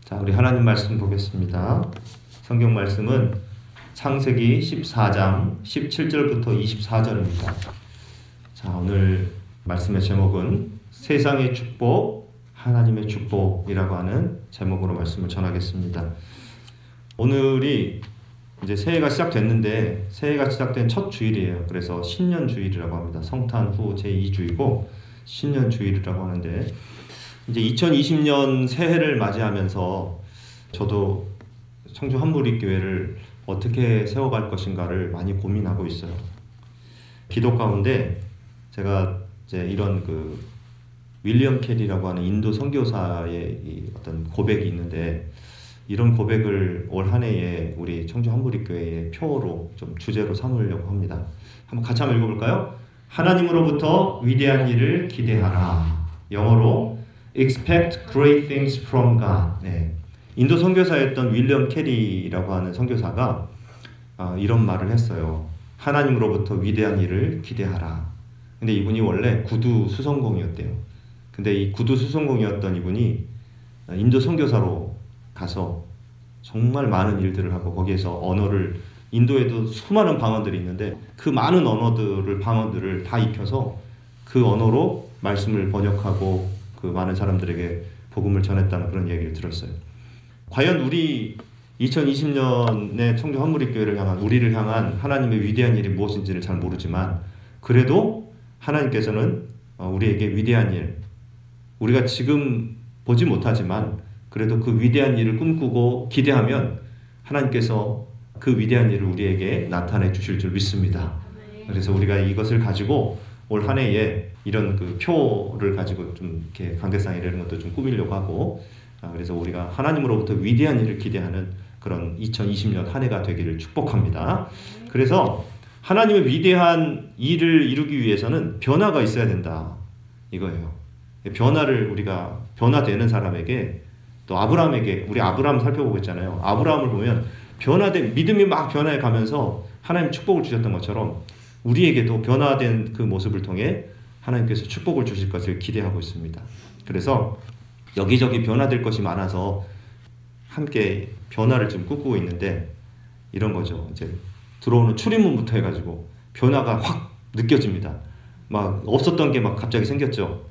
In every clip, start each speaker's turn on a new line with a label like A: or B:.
A: 자, 우리 하나님 말씀 보겠습니다. 성경 말씀은 창세기 14장 17절부터 24절입니다. 자, 오늘 말씀의 제목은 세상의 축복, 하나님의 축복이라고 하는 제목으로 말씀을 전하겠습니다. 오늘이 이제 새해가 시작됐는데 새해가 시작된 첫 주일이에요. 그래서 신년 주일이라고 합니다. 성탄 후 제2주이고 신년 주일이라고 하는데 이제 2020년 새해를 맞이하면서 저도 청주 한무리교회를 어떻게 세워갈 것인가를 많이 고민하고 있어요. 기도 가운데 제가 이제 이런 윌리엄 캐리라고 하는 인도 선교사의 어떤 고백이 있는데 이런 고백을 올 한 해에 우리 청주 한무리교회의 표어로 좀 주제로 삼으려고 합니다. 한번 같이 한번 읽어볼까요? 하나님으로부터 위대한 일을 기대하라. 영어로 Expect great things from God. 네. 인도 선교사였던 윌리엄 캐리라고 하는 선교사가 이런 말을 했어요. 하나님으로부터 위대한 일을 기대하라. 근데 이분이 원래 구두 수성공이었대요. 근데 이 구두 수성공이었던 이분이 인도 선교사로 가서 정말 많은 일들을 하고 거기에서 언어를 인도에도 수많은 방언들이 있는데 그 많은 방언들을 다 익혀서 그 언어로 말씀을 번역하고 그 많은 사람들에게 복음을 전했다는 그런 얘기를 들었어요. 과연 우리 2020년에 청주 한무리교회를 향한 우리를 향한 하나님의 위대한 일이 무엇인지를 잘 모르지만 그래도 하나님께서는 우리에게 위대한 일, 우리가 지금 보지 못하지만 그래도 그 위대한 일을 꿈꾸고 기대하면 하나님께서 그 위대한 일을 우리에게 나타내 주실 줄 믿습니다. 그래서 우리가 이것을 가지고 올 한 해에 이런 표를 가지고 좀 이렇게 관계상 이런 것도 좀 꾸미려고 하고 그래서 우리가 하나님으로부터 위대한 일을 기대하는 그런 2020년 한 해가 되기를 축복합니다. 그래서 하나님의 위대한 일을 이루기 위해서는 변화가 있어야 된다. 이거예요. 변화를 우리가 변화되는 사람에게 또 아브라함에게 우리 아브라함 살펴보고 있잖아요. 아브라함을 보면 변화된 믿음이 막 변화해 가면서 하나님 축복을 주셨던 것처럼 우리에게도 변화된 그 모습을 통해 하나님께서 축복을 주실 것을 기대하고 있습니다. 그래서 여기저기 변화될 것이 많아서 함께 변화를 좀 꿈꾸고 있는데 이런 거죠. 이제 들어오는 출입문부터 해가지고 변화가 확 느껴집니다. 막 없었던 게 막 갑자기 생겼죠.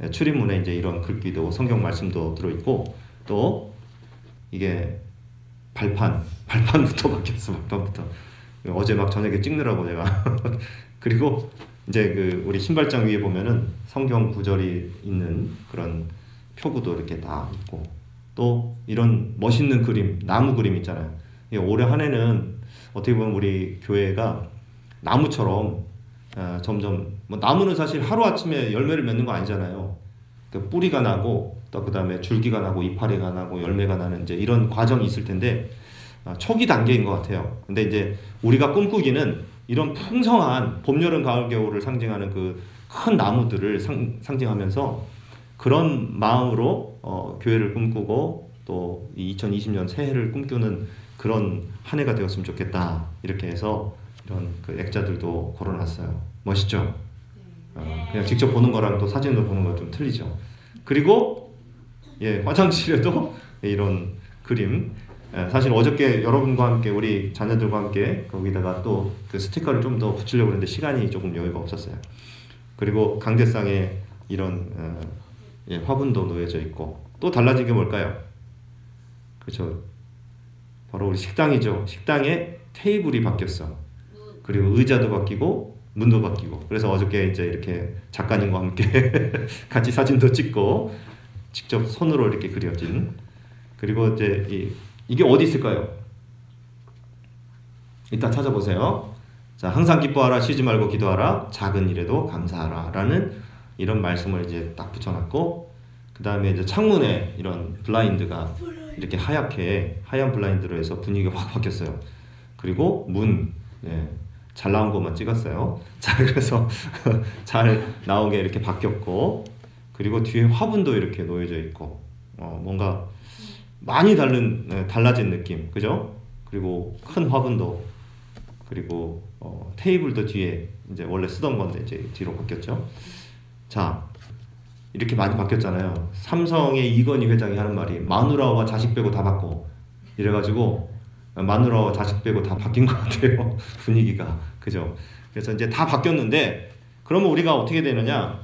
A: 출입문에 이제 이런 글귀도 성경 말씀도 들어있고 또 이게 발판부터 바뀌었어. 발판부터 어제 막 저녁에 찍느라고 내가 그리고 이제 우리 신발장 위에 보면은 성경 구절이 있는 그런 표구도 이렇게 다 있고 또 이런 멋있는 그림, 나무 그림 있잖아요. 올해 한 해는 어떻게 보면 우리 교회가 나무처럼 점점 나무는 사실 하루아침에 열매를 맺는 거 아니잖아요. 뿌리가 나고 또 그 다음에 줄기가 나고 이파리가 나고 열매가 나는 이제 이런 과정이 있을 텐데 초기 단계인 것 같아요. 근데 이제 우리가 꿈꾸기는 이런 풍성한 봄, 여름, 가을, 겨울을 상징하는 그 큰 나무들을 상징하면서 그런 마음으로 교회를 꿈꾸고 또 이 2020년 새해를 꿈꾸는 그런 한 해가 되었으면 좋겠다. 이렇게 해서 이런 액자들도 걸어놨어요. 멋있죠? 그냥 직접 보는 거랑 또 사진으로 보는 거 좀 틀리죠. 그리고 화장실에도 이런 그림. 사실 어저께 여러분과 함께 우리 자녀들과 함께 거기다가 또 그 스티커를 좀 더 붙이려고 했는데 시간이 조금 여유가 없었어요. 그리고 강대상에 이런 화분도 놓여져 있고 또 달라진 게 뭘까요? 그렇죠. 바로 우리 식당이죠. 식당에 테이블이 바뀌었어. 그리고 의자도 바뀌고 문도 바뀌고. 그래서 어저께 이제 이렇게 작가님과 함께 같이 사진도 찍고 직접 손으로 이렇게 그려진. 그리고 이제 이게 어디 있을까요? 이따 찾아보세요. 자, 항상 기뻐하라, 쉬지 말고 기도하라, 작은 일에도 감사하라 라는 이런 말씀을 이제 딱 붙여놨고 그 다음에 이제 창문에 이런 블라인드가 이렇게 하얀 블라인드로 해서 분위기가 확 바뀌었어요. 그리고 잘 나온 것만 찍었어요. 자, 그래서 잘 나오게 이렇게 바뀌었고 그리고 뒤에 화분도 이렇게 놓여져 있고 뭔가 많이 달라진 느낌, 그죠? 그리고 큰 화분도 그리고 테이블도 뒤에 이제 원래 쓰던 건데 이제 뒤로 바뀌었죠. 자, 이렇게 많이 바뀌었잖아요. 삼성의 이건희 회장이 하는 말이 마누라와 자식 빼고 다 바꿔. 이래가지고 마누라와 자식 빼고 다 바뀐 것 같아요. 분위기가. 그죠? 그래서 이제 다 바뀌었는데 그러면 우리가 어떻게 되느냐?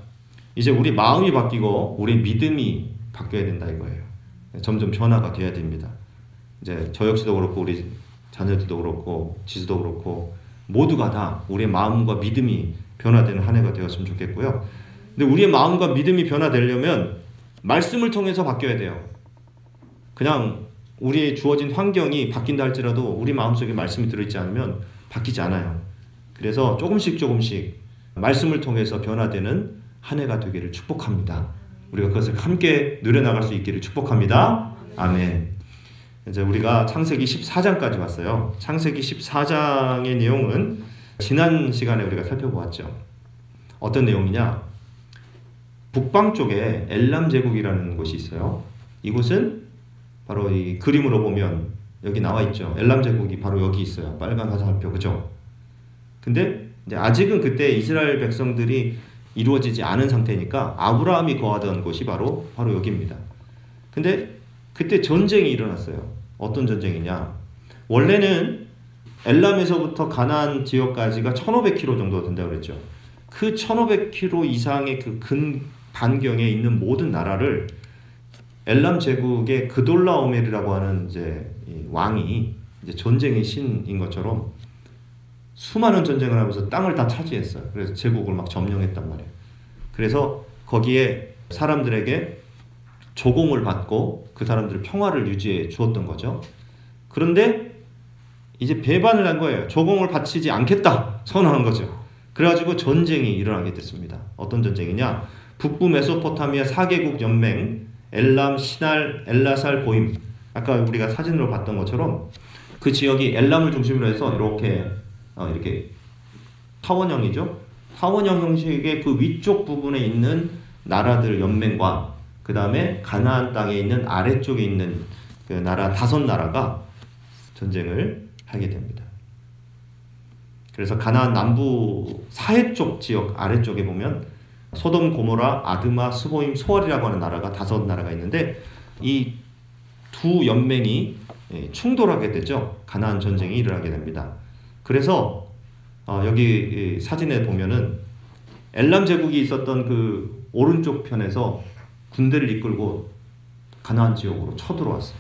A: 이제 우리 마음이 바뀌고 우리 믿음이 바뀌어야 된다 이거예요. 점점 변화가 돼야 됩니다. 이제 저 역시도 그렇고 우리 자녀들도 그렇고 지수도 그렇고 모두가 다 우리의 마음과 믿음이 변화되는 한 해가 되었으면 좋겠고요. 근데 우리의 마음과 믿음이 변화되려면 말씀을 통해서 바뀌어야 돼요. 그냥 우리의 주어진 환경이 바뀐다 할지라도 우리 마음속에 말씀이 들어있지 않으면 바뀌지 않아요. 그래서 조금씩 말씀을 통해서 변화되는 한 해가 되기를 축복합니다. 우리가 그것을 함께 누려나갈 수 있기를 축복합니다. 아멘. 이제 우리가 창세기 14장까지 왔어요. 창세기 14장의 내용은 지난 시간에 우리가 살펴보았죠. 어떤 내용이냐? 북방 쪽에 엘람 제국이라는 곳이 있어요. 이곳은 바로 이 그림으로 보면 여기 나와 있죠. 엘람 제국이 바로 여기 있어요. 빨간 화살표, 그죠? 근데 이제 아직은 그때 이스라엘 백성들이 이루어지지 않은 상태니까 아브라함이 거하던 곳이 바로 여기입니다. 근데 그때 전쟁이 일어났어요. 어떤 전쟁이냐? 원래는 엘람에서부터 가나안 지역까지가 1500km 정도 된다고 그랬죠. 그 1500km 이상의 그 근 반경에 있는 모든 나라를 엘람 제국의 그돌라오멜이라고 하는 이제 왕이 이제 전쟁의 신인 것처럼 수많은 전쟁을 하면서 땅을 다 차지했어요. 그래서 제국을 막 점령했단 말이에요. 그래서 거기에 사람들에게 조공을 받고 그 사람들의 평화를 유지해 주었던 거죠. 그런데 이제 배반을 한 거예요. 조공을 바치지 않겠다 선언한 거죠. 그래가지고 전쟁이 일어나게 됐습니다. 어떤 전쟁이냐? 북부 메소포타미아 4개국 연맹 엘람, 시날, 엘라살, 고임. 아까 우리가 사진으로 봤던 것처럼 그 지역이 엘람을 중심으로 해서 이렇게 타원형이죠. 타원형 형식의 그 위쪽 부분에 있는 나라들 연맹과 그 다음에 가나안 땅에 있는 아래쪽에 있는 그 나라 5나라가 전쟁을 하게 됩니다. 그래서 가나안 남부 사해 쪽 지역 아래쪽에 보면 소돔, 고모라, 아드마, 스보임, 소알이라고 하는 나라가 5나라가 있는데 이 두 연맹이 충돌하게 되죠. 가나안 전쟁이 일어나게 됩니다. 그래서 여기 사진에 보면은 엘람 제국이 있었던 그 오른쪽 편에서 군대를 이끌고 가나안 지역으로 쳐들어왔어요.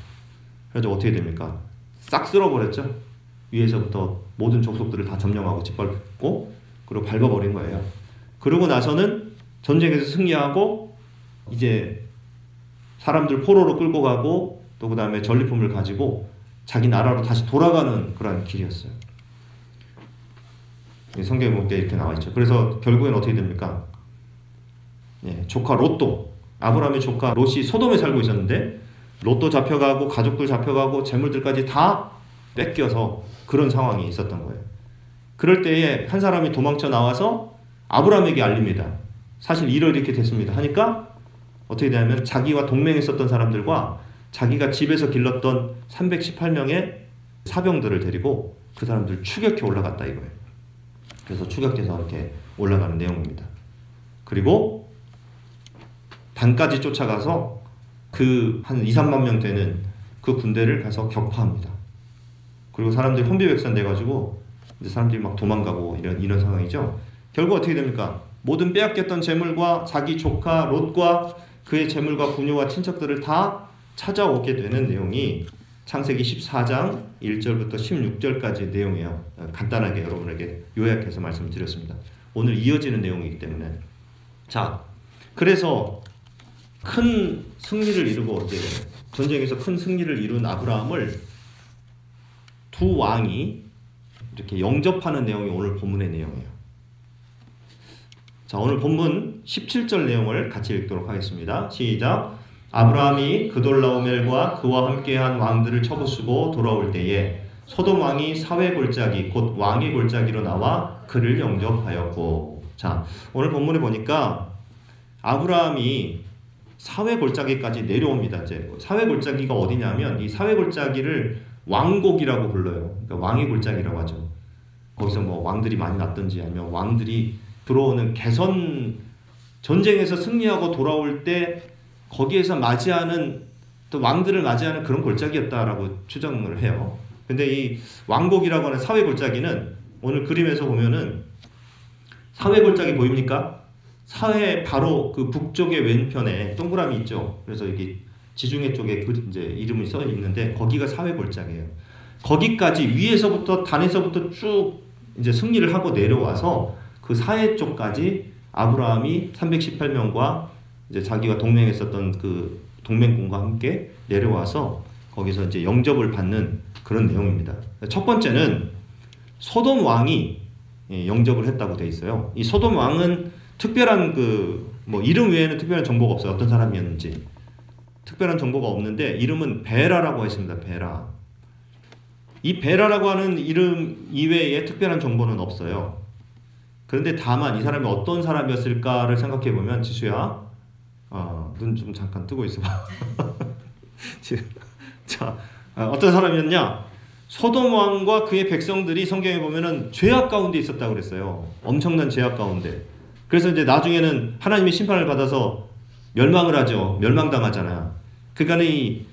A: 그래서 어떻게 됩니까? 싹 쓸어버렸죠. 위에서부터 모든 족속들을 다 점령하고 짓밟고 그리고 밟아버린 거예요. 그러고 나서는 전쟁에서 승리하고 이제 사람들 포로로 끌고 가고 또 그 다음에 전리품을 가지고 자기 나라로 다시 돌아가는 그런 길이었어요. 성경에 보면 이렇게 나와 있죠. 그래서 결국엔 어떻게 됩니까? 조카 롯도, 아브라함의 조카 롯이 소돔에 살고 있었는데 롯도 잡혀가고 가족들 잡혀가고 재물들까지 다 뺏겨서 그런 상황이 있었던 거예요. 그럴 때에 한 사람이 도망쳐 나와서 아브라함에게 알립니다. 사실 이렇게 됐습니다. 하니까 어떻게 되냐면 자기와 동맹했었던 사람들과 자기가 집에서 길렀던 318명의 사병들을 데리고 그 사람들 추격해 올라갔다 이거예요. 그래서 추격해서 이렇게 올라가는 내용입니다. 그리고 단까지 쫓아가서 그 한 2-3만 명 되는 그 군대를 가서 격파합니다. 그리고 사람들이 혼비백산돼가지고 이제 사람들이 막 도망가고 이런 상황이죠. 결국 어떻게 됩니까? 모든 빼앗겼던 재물과 자기 조카 롯과 그의 재물과 부녀와 친척들을 다 찾아오게 되는 내용이 창세기 14장 1절부터 16절까지의 내용이에요. 간단하게 여러분에게 요약해서 말씀드렸습니다. 오늘 이어지는 내용이기 때문에. 자, 그래서 큰 승리를 이루고 이제 전쟁에서 큰 승리를 이룬 아브라함을 두 왕이 이렇게 영접하는 내용이 오늘 본문의 내용이에요. 자, 오늘 본문 17절 내용을 같이 읽도록 하겠습니다. 시작. 아브라함이 그돌라오멜과 그와 함께한 왕들을 쳐부수고 돌아올 때에 소돔 왕이 사회 골짜기 곧 왕의 골짜기로 나와 그를 영접하였고. 자, 오늘 본문에 보니까 아브라함이 사회 골짜기까지 내려옵니다. 이제 사회 골짜기가 어디냐면 이 사회 골짜기를 왕곡이라고 불러요. 그러니까 왕의 골짜기라고 하죠. 거기서 뭐 왕들이 많이 났든지 아니면 왕들이 들어오는 개선 전쟁에서 승리하고 돌아올 때 거기에서 맞이하는 또 왕들을 맞이하는 그런 골짜기였다라고 추정을 해요. 근데 이 왕곡이라고 하는 사회 골짜기는 오늘 그림에서 보면은 사회 골짜기 보입니까? 사회 바로 그 북쪽의 왼편에 동그라미 있죠. 그래서 여기 지중해 쪽에 이제 이름이 써 있는데 거기가 사회 골짜기예요. 거기까지 위에서부터 단에서부터 쭉 이제 승리를 하고 내려와서 그 사해 쪽까지 아브라함이 318명과 이제 자기가 동맹했었던 그 동맹군과 함께 내려와서 거기서 이제 영접을 받는 그런 내용입니다. 첫 번째는 소돔 왕이 영접을 했다고 돼 있어요. 이 소돔 왕은 특별한 뭐 이름 외에는 특별한 정보가 없어요. 어떤 사람이었는지 특별한 정보가 없는데 이름은 베라라고 했습니다. 베라. 이 베라라고 하는 이름 이외에 특별한 정보는 없어요. 그런데 다만 이 사람이 어떤 사람이었을까를 생각해 보면 지수야, 눈 좀 잠깐 뜨고 있어봐. 자, 어떤 사람이었냐? 소돔 왕과 그의 백성들이 성경에 보면은 죄악 가운데 있었다고 그랬어요. 엄청난 죄악 가운데. 그래서 이제 나중에는 하나님의 심판을 받아서 멸망을 하죠. 멸망당하잖아요. 그러니까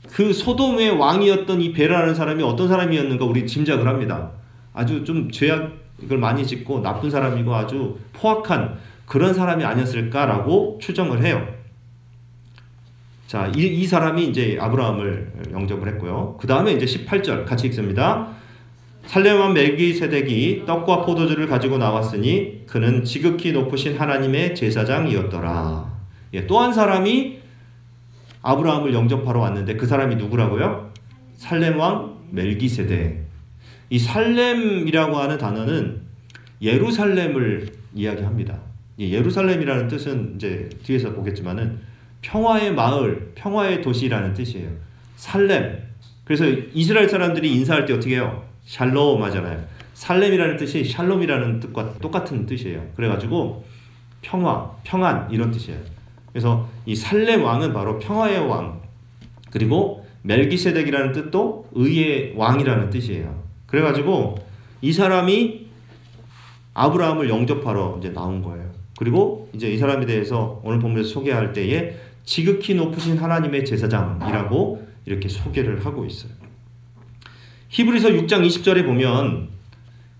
A: 그 소돔의 왕이었던 이 베라라는 사람이 어떤 사람이었는가 우리 짐작을 합니다. 아주 좀 죄악을 많이 짓고 나쁜 사람이고 아주 포악한 그런 사람이 아니었을까라고 추정을 해요. 자, 이 사람이 이제 아브라함을 영접을 했고요. 그 다음에 이제 18절 같이 읽습니다. 살렘 왕 멜기세덱이 떡과 포도주를 가지고 나왔으니 그는 지극히 높으신 하나님의 제사장이었더라. 예, 또 한 사람이 아브라함을 영접하러 왔는데 그 사람이 누구라고요? 살렘 왕 멜기세덱. 이 살렘이라고 하는 단어는 예루살렘을 이야기합니다. 예루살렘이라는 뜻은 이제 뒤에서 보겠지만은 평화의 마을, 평화의 도시라는 뜻이에요. 살렘. 그래서 이스라엘 사람들이 인사할 때 어떻게 해요? 샬롬 하잖아요. 살렘이라는 뜻이 샬롬이라는 뜻과 똑같은 뜻이에요. 그래가지고 평화, 평안 이런 뜻이에요. 그래서 이 살렘 왕은 바로 평화의 왕. 그리고 멜기세덱이라는 뜻도 의의 왕이라는 뜻이에요. 그래가지고 이 사람이 아브라함을 영접하러 이제 나온 거예요. 그리고 이제 이 사람에 대해서 오늘 본문에서 소개할 때에 지극히 높으신 하나님의 제사장이라고 이렇게 소개를 하고 있어요. 히브리서 6장 20절에 보면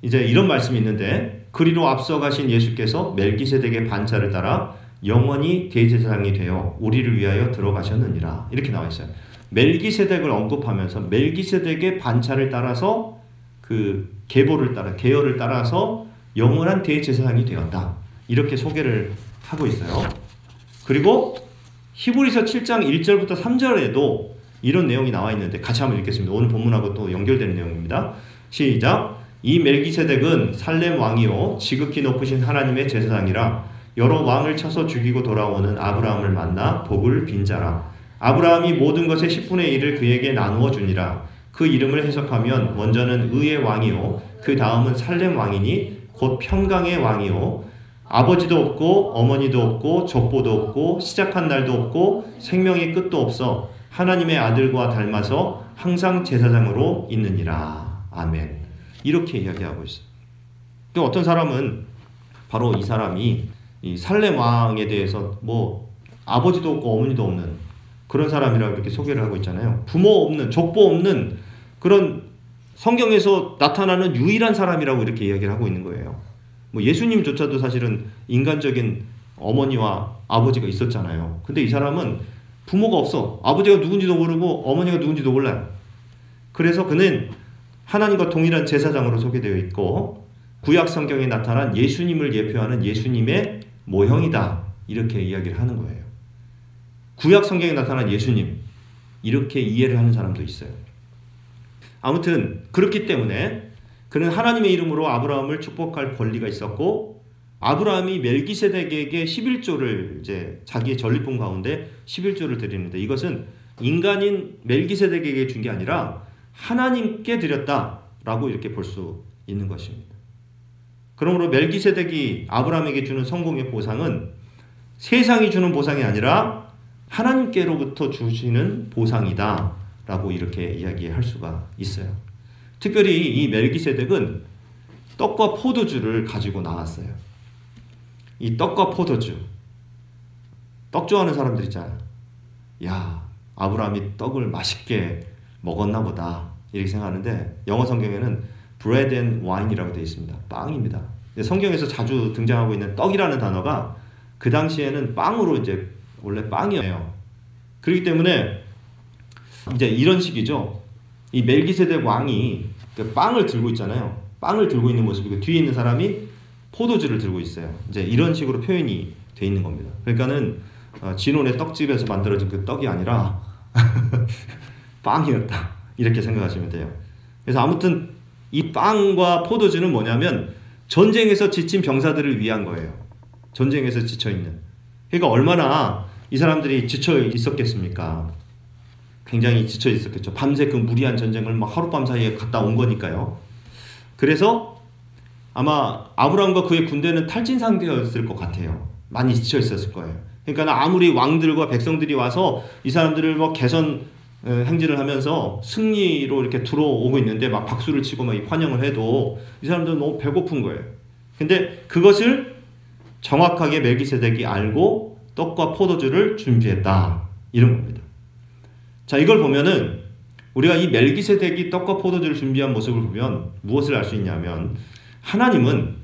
A: 이제 이런 말씀이 있는데 그리로 앞서가신 예수께서 멜기세덱의 반차를 따라 영원히 대제사장이 되어 우리를 위하여 들어가셨느니라 이렇게 나와 있어요. 멜기세덱을 언급하면서 멜기세덱의 반차를 따라서 그 계보를 따라 계열을 따라서 영원한 대제사장이 되었다 이렇게 소개를 하고 있어요. 그리고 히브리서 7장 1절부터 3절에도 이런 내용이 나와 있는데 같이 한번 읽겠습니다. 오늘 본문하고 또 연결되는 내용입니다. 시작. 이 멜기세덱은 살렘 왕이요 지극히 높으신 하나님의 제사장이라 여러 왕을 쳐서 죽이고 돌아오는 아브라함을 만나 복을 빈 자라. 아브라함이 모든 것의 10분의 1을 그에게 나누어 주니라. 그 이름을 해석하면 먼저는 의의 왕이요 그 다음은 살렘 왕이니 곧 평강의 왕이요 아버지도 없고 어머니도 없고 족보도 없고 시작한 날도 없고 생명의 끝도 없어 하나님의 아들과 닮아서 항상 제사장으로 있느니라. 아멘. 이렇게 이야기하고 있어요. 또 어떤 사람은 바로 이 사람이 이 살렘 왕에 대해서 뭐 아버지도 없고 어머니도 없는 그런 사람이라고 이렇게 소개를 하고 있잖아요. 부모 없는 족보 없는 그런 성경에서 나타나는 유일한 사람이라고 이렇게 이야기를 하고 있는 거예요. 뭐 예수님조차도 사실은 인간적인 어머니와 아버지가 있었잖아요. 근데 이 사람은 부모가 없어. 아버지가 누군지도 모르고 어머니가 누군지도 몰라요. 그래서 그는 하나님과 동일한 제사장으로 소개되어 있고 구약 성경에 나타난 예수님을 예표하는 예수님의 모형이다. 이렇게 이야기를 하는 거예요. 구약 성경에 나타난 예수님 이렇게 이해를 하는 사람도 있어요. 아무튼 그렇기 때문에 그는 하나님의 이름으로 아브라함을 축복할 권리가 있었고 아브라함이 멜기세덱에게 11조를 이제 자기의 전리품 가운데 11조를 드리는데 이것은 인간인 멜기세덱에게 준 게 아니라 하나님께 드렸다라고 이렇게 볼 수 있는 것입니다. 그러므로 멜기세덱이 아브라함에게 주는 성공의 보상은 세상이 주는 보상이 아니라 하나님께로부터 주시는 보상이다 라고 이렇게 이야기할 수가 있어요. 특별히 이 멜기세덱은 떡과 포도주를 가지고 나왔어요. 이 떡과 포도주 떡 좋아하는 사람들 있잖아요. 야, 아브라함이 떡을 맛있게 먹었나 보다 이렇게 생각하는데 영어 성경에는 bread and wine이라고 되어 있습니다. 빵입니다. 성경에서 자주 등장하고 있는 떡이라는 단어가 그 당시에는 빵으로 이제 원래 빵이에요. 그렇기 때문에 이제 이런 식이죠. 이 멜기세덱 왕이 빵을 들고 있잖아요. 빵을 들고 있는 모습이고 뒤에 있는 사람이 포도주를 들고 있어요. 이제 이런 식으로 표현이 돼 있는 겁니다. 그러니까는 진원의 떡집에서 만들어진 그 떡이 아니라 빵이었다 이렇게 생각하시면 돼요. 그래서 아무튼 이 빵과 포도주는 뭐냐면 전쟁에서 지친 병사들을 위한 거예요. 전쟁에서 지쳐있는. 그러니까 얼마나 이 사람들이 지쳐 있었겠습니까? 굉장히 지쳐 있었겠죠. 밤새 그 무리한 전쟁을 막 하룻밤 사이에 갔다 온 거니까요. 그래서 아마 아브라함과 그의 군대는 탈진 상태였을 것 같아요. 많이 지쳐 있었을 거예요. 그러니까 아무리 왕들과 백성들이 와서 이 사람들을 뭐 개선 행진을 하면서 승리로 이렇게 들어오고 있는데 막 박수를 치고 막 환영을 해도 이 사람들은 너무 배고픈 거예요. 근데 그것을 정확하게 멜기세덱이 알고 떡과 포도주를 준비했다 이런 겁니다. 자, 이걸 보면은 우리가 이 멜기세덱이 떡과 포도주를 준비한 모습을 보면 무엇을 알 수 있냐면 하나님은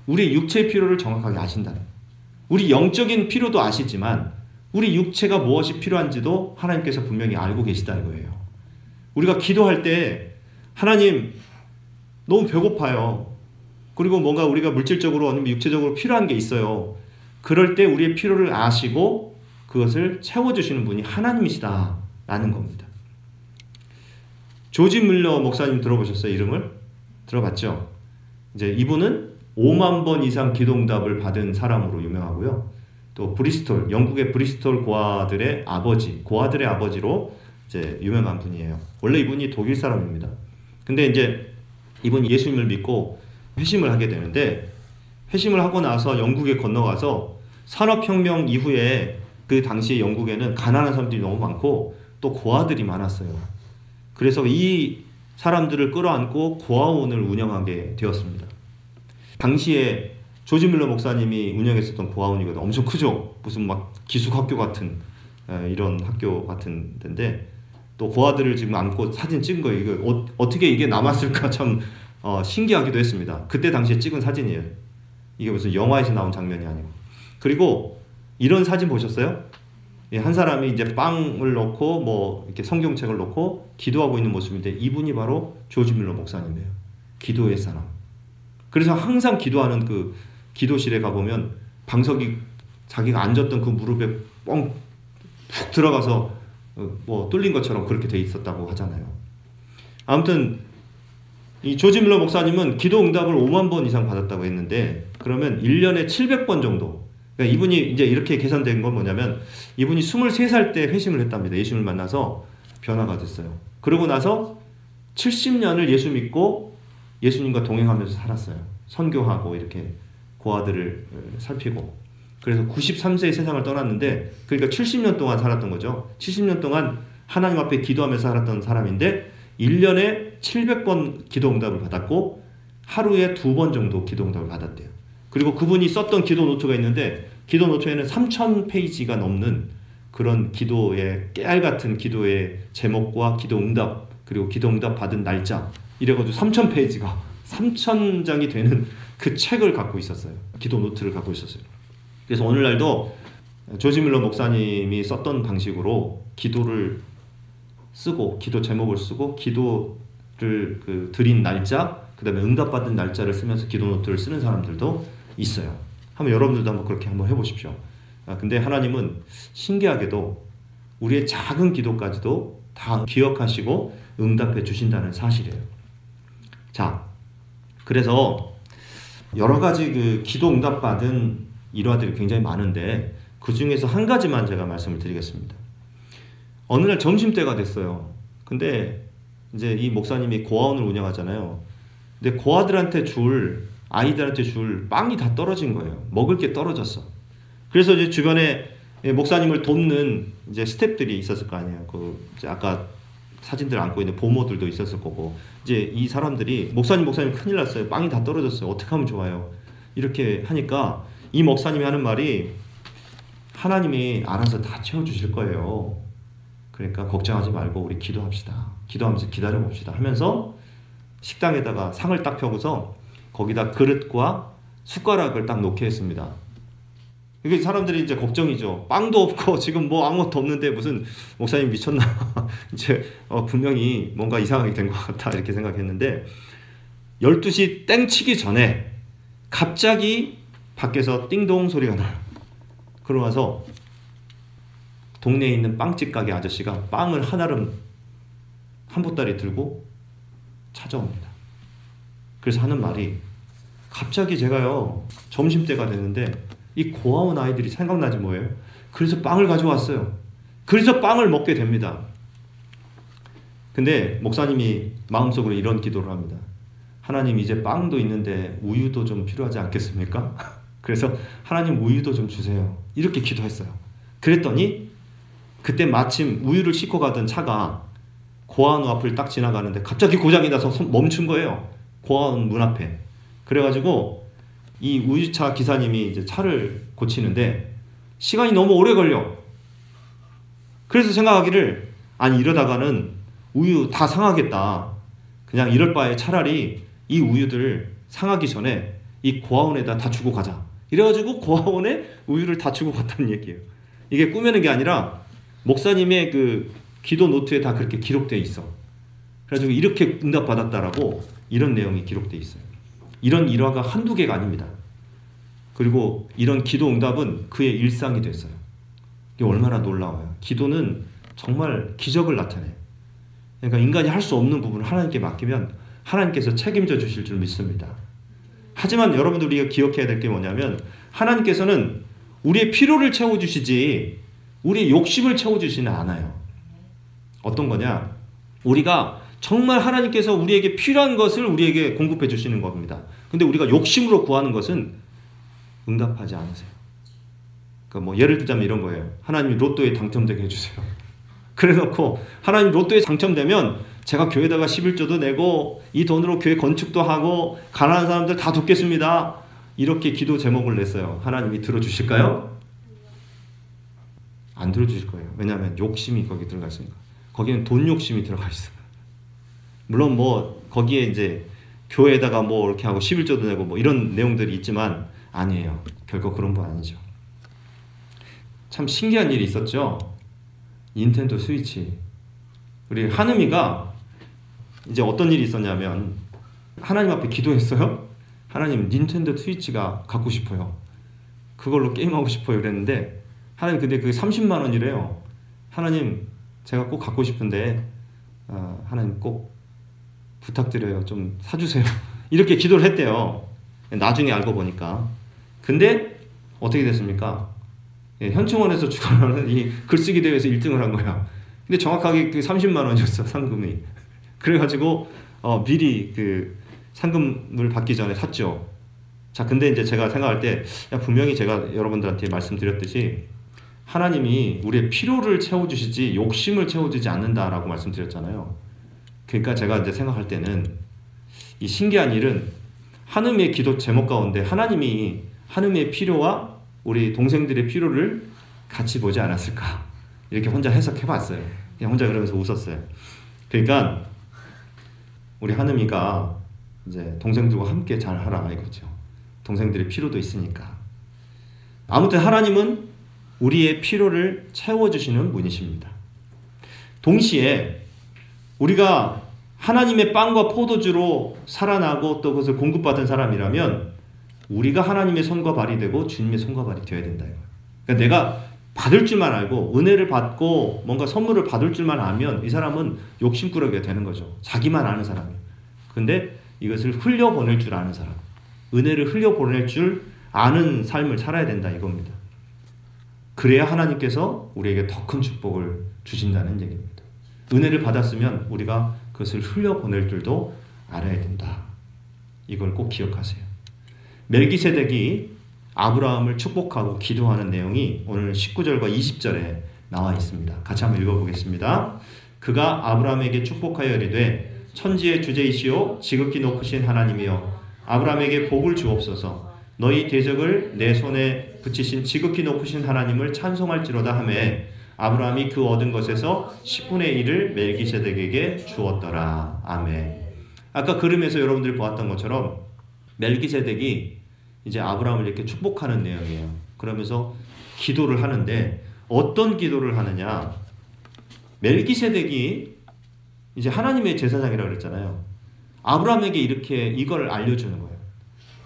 A: 우리의 육체의 필요를 정확하게 아신다는 거예요. 우리 영적인 필요도 아시지만 우리 육체가 무엇이 필요한지도 하나님께서 분명히 알고 계시다는 거예요. 우리가 기도할 때 하나님 너무 배고파요. 그리고 뭔가 우리가 물질적으로 아니면 육체적으로 필요한 게 있어요. 그럴 때 우리의 필요를 아시고 그것을 채워주시는 분이 하나님이시다라는 겁니다. 조지 밀러 목사님 들어보셨어요? 이름을? 들어봤죠? 이제 이분은 5만 번 이상 기도응답을 받은 사람으로 유명하고요. 또 브리스톨, 영국의 브리스톨 고아들의 아버지로 이제 유명한 분이에요. 원래 이분이 독일 사람입니다. 근데 이제 이분이 예수님을 믿고 회심을 하게 되는데 회심을 하고 나서 영국에 건너가서 산업혁명 이후에 그 당시 영국에는 가난한 사람들이 너무 많고 또 고아들이 많았어요. 그래서 이 사람들을 끌어안고 고아원을 운영하게 되었습니다. 당시에 조지 밀러 목사님이 운영했었던 고아원이거든요. 엄청 크죠. 무슨 막 기숙학교 같은 이런 학교 같은 데인데 또 고아들을 지금 안고 사진 찍은 거예요. 이거 어떻게 이게 남았을까 참 신기하기도 했습니다. 그때 당시에 찍은 사진이에요. 이게 무슨 영화에서 나온 장면이 아니고. 그리고 이런 사진 보셨어요? 한 사람이 이제 빵을 넣고 뭐 이렇게 성경책을 넣고 기도하고 있는 모습인데 이분이 바로 조지 밀러 목사님이에요. 기도의 사람. 그래서 항상 기도하는 그 기도실에 가보면 방석이 자기가 앉았던 그 무릎에 뻥 푹 들어가서 뭐 뚫린 것처럼 그렇게 돼 있었다고 하잖아요. 아무튼 이 조지 밀러 목사님은 기도 응답을 5만 번 이상 받았다고 했는데 그러면 1년에 700번 정도. 그러니까 이분이 이제 이렇게 계산된 건 뭐냐면 이분이 23살 때 회심을 했답니다. 예수님을 만나서 변화가 됐어요. 그러고 나서 70년을 예수 믿고 예수님과 동행하면서 살았어요. 선교하고 이렇게 고아들을 살피고. 그래서 93세에 세상을 떠났는데 그러니까 70년 동안 살았던 거죠. 70년 동안 하나님 앞에 기도하면서 살았던 사람인데 1년에 700번 기도응답을 받았고 하루에 2번 정도 기도응답을 받았대요. 그리고 그분이 썼던 기도 노트가 있는데 기도 노트에는 3,000페이지가 넘는 그런 기도의 깨알같은 기도의 제목과 기도응답 그리고 기도응답 받은 날짜 이래가지고 3,000페이지가 3,000장이 되는 그 책을 갖고 있었어요. 기도 노트를 갖고 있었어요. 그래서 오늘날도 조지 밀러 목사님이 썼던 방식으로 기도를 쓰고 기도 제목을 쓰고 기도를 드린 날짜 그 다음에 응답받은 날짜를 쓰면서 기도 노트를 쓰는 사람들도 있어요. 한번 여러분들도 한번 그렇게 한번 해보십시오. 근데 하나님은 신기하게도 우리의 작은 기도까지도 다 기억하시고 응답해 주신다는 사실이에요. 자, 그래서 여러 가지 그 기도 응답받은 일화들이 굉장히 많은데 그 중에서 한 가지만 제가 말씀을 드리겠습니다. 어느 날 점심때가 됐어요. 근데 이제 이 목사님이 고아원을 운영하잖아요. 근데 고아들한테 아이들한테 줄 빵이 다 떨어진 거예요. 먹을 게 떨어졌어. 그래서 이제 주변에 목사님을 돕는 이제 스태프들이 있었을 거 아니에요. 이제 아까 사진들 안고 있는 보모들도 있었을 거고. 이제 이 사람들이 목사님 큰일 났어요. 빵이 다 떨어졌어요. 어떻게 하면 좋아요? 이렇게 하니까 이 목사님이 하는 말이 하나님이 알아서 다 채워주실 거예요. 그러니까 걱정하지 말고 우리 기도합시다. 기도하면서 기다려봅시다 하면서 식당에다가 상을 딱 펴고서 거기다 그릇과 숟가락을 딱 놓게 했습니다. 이게 사람들이 이제 걱정이죠. 빵도 없고 지금 뭐 아무것도 없는데 무슨 목사님 미쳤나? 이제 분명히 뭔가 이상하게 된 것 같다 이렇게 생각했는데 12시 땡 치기 전에 갑자기 밖에서 띵동 소리가 나요. 그러고 나서 동네에 있는 빵집 가게 아저씨가 빵을 한알음 한 보따리 들고 찾아옵니다. 그래서 하는 말이 갑자기 제가요 점심때가 됐는데 이 고아원 아이들이 생각나지 뭐예요? 그래서 빵을 가져왔어요. 그래서 빵을 먹게 됩니다. 근데 목사님이 마음속으로 이런 기도를 합니다. 하나님 이제 빵도 있는데 우유도 좀 필요하지 않겠습니까? 그래서 하나님 우유도 좀 주세요. 이렇게 기도했어요. 그랬더니 그때 마침 우유를 싣고 가던 차가 고아원 앞을 딱 지나가는데 갑자기 고장이 나서 멈춘 거예요. 고아원 문 앞에. 그래가지고 이 우유차 기사님이 이제 차를 고치는데 시간이 너무 오래 걸려. 그래서 생각하기를 아니 이러다가는 우유 다 상하겠다. 그냥 이럴 바에 차라리 이 우유들 상하기 전에 이 고아원에다 다 주고 가자. 이래가지고 고아원에 우유를 다 주고 갔다는 얘기예요. 이게 꾸며낸 게 아니라 목사님의 그 기도 노트에 다 그렇게 기록되어 있어. 그래가지고 이렇게 응답받았다라고 이런 내용이 기록되어 있어요. 이런 일화가 한두 개가 아닙니다. 그리고 이런 기도 응답은 그의 일상이 됐어요. 이게 얼마나 놀라워요. 기도는 정말 기적을 나타내요. 그러니까 인간이 할 수 없는 부분을 하나님께 맡기면 하나님께서 책임져 주실 줄 믿습니다. 하지만 여러분들 우리가 기억해야 될 게 뭐냐면 하나님께서는 우리의 필요를 채워주시지 우리의 욕심을 채워주지는 않아요. 어떤 거냐? 우리가 정말 하나님께서 우리에게 필요한 것을 우리에게 공급해 주시는 겁니다. 근데 우리가 욕심으로 구하는 것은 응답하지 않으세요. 그러니까 뭐 예를 들자면 이런 거예요. 하나님 로또에 당첨되게 해주세요. 그래놓고 하나님 로또에 당첨되면 제가 교회에다가 11조도 내고 이 돈으로 교회 건축도 하고 가난한 사람들 다 돕겠습니다. 이렇게 기도 제목을 냈어요. 하나님이 들어주실까요? 안 들어주실 거예요. 왜냐하면 욕심이 거기 들어가 있으니까. 거기는 돈 욕심이 들어가 있어요. 물론 뭐 거기에 이제 교회에다가 뭐 이렇게 하고 11조도 내고 뭐 이런 내용들이 있지만 아니에요. 결코 그런 분 아니죠. 참 신기한 일이 있었죠. 닌텐도 스위치. 우리 한음이가 이제 어떤 일이 있었냐면 하나님 앞에 기도했어요. 하나님 닌텐도 스위치가 갖고 싶어요. 그걸로 게임하고 싶어요. 이랬는데 하나님 근데 그게 30만 원이래요. 하나님 제가 꼭 갖고 싶은데 하나님 꼭 부탁드려요. 좀 사주세요. 이렇게 기도를 했대요. 나중에 알고 보니까. 근데 어떻게 됐습니까? 현충원에서 주관하는 이 글쓰기 대회에서 1등을 한 거야. 근데 정확하게 그 30만 원이었어, 상금이. 그래가지고 미리 그 상금을 받기 전에 샀죠. 자, 근데 이제 제가 생각할 때 분명히 제가 여러분들한테 말씀드렸듯이 하나님이 우리의 필요를 채워주시지 욕심을 채워주지 않는다라고 말씀드렸잖아요. 그러니까 제가 이제 생각할 때는 이 신기한 일은 한음의 기도 제목 가운데 하나님이 한음의 필요와 우리 동생들의 필요를 같이 보지 않았을까 이렇게 혼자 해석해봤어요. 그냥 혼자 그러면서 웃었어요. 그러니까 우리 한음이가 이제 동생들과 함께 잘 하라 이거죠. 동생들의 필요도 있으니까. 아무튼 하나님은 우리의 필요를 채워주시는 분이십니다. 동시에 우리가 하나님의 빵과 포도주로 살아나고 또 그것을 공급받은 사람이라면 우리가 하나님의 손과 발이 되고 주님의 손과 발이 되어야 된다. 그러니까 내가 받을 줄만 알고 은혜를 받고 뭔가 선물을 받을 줄만 알면 이 사람은 욕심꾸러기가 되는 거죠. 자기만 아는 사람이에요. 근데 이것을 흘려보낼 줄 아는 사람, 은혜를 흘려보낼 줄 아는 삶을 살아야 된다 이겁니다. 그래야 하나님께서 우리에게 더 큰 축복을 주신다는 얘기입니다. 은혜를 받았으면 우리가 그것을 흘려보낼 줄도 알아야 된다. 이걸 꼭 기억하세요. 멜기세덱이 아브라함을 축복하고 기도하는 내용이 오늘 19절과 20절에 나와 있습니다. 같이 한번 읽어보겠습니다. 그가 아브라함에게 축복하여 이르되 천지의 주제이시오 지극히 높으신 하나님이여 아브라함에게 복을 주옵소서 너희 대적을 내 손에 붙이신 지극히 높으신 하나님을 찬송할지로다 하매 아브라함이 그 얻은 것에서 10분의 1을 멜기세덱에게 주었더라. 아멘. 아까 그림에서 여러분들이 보았던 것처럼 멜기세덱이 이제 아브라함을 이렇게 축복하는 내용이에요. 그러면서 기도를 하는데 어떤 기도를 하느냐? 멜기세덱이 이제 하나님의 제사장이라고 그랬잖아요. 아브라함에게 이렇게 이걸 알려주는 거예요.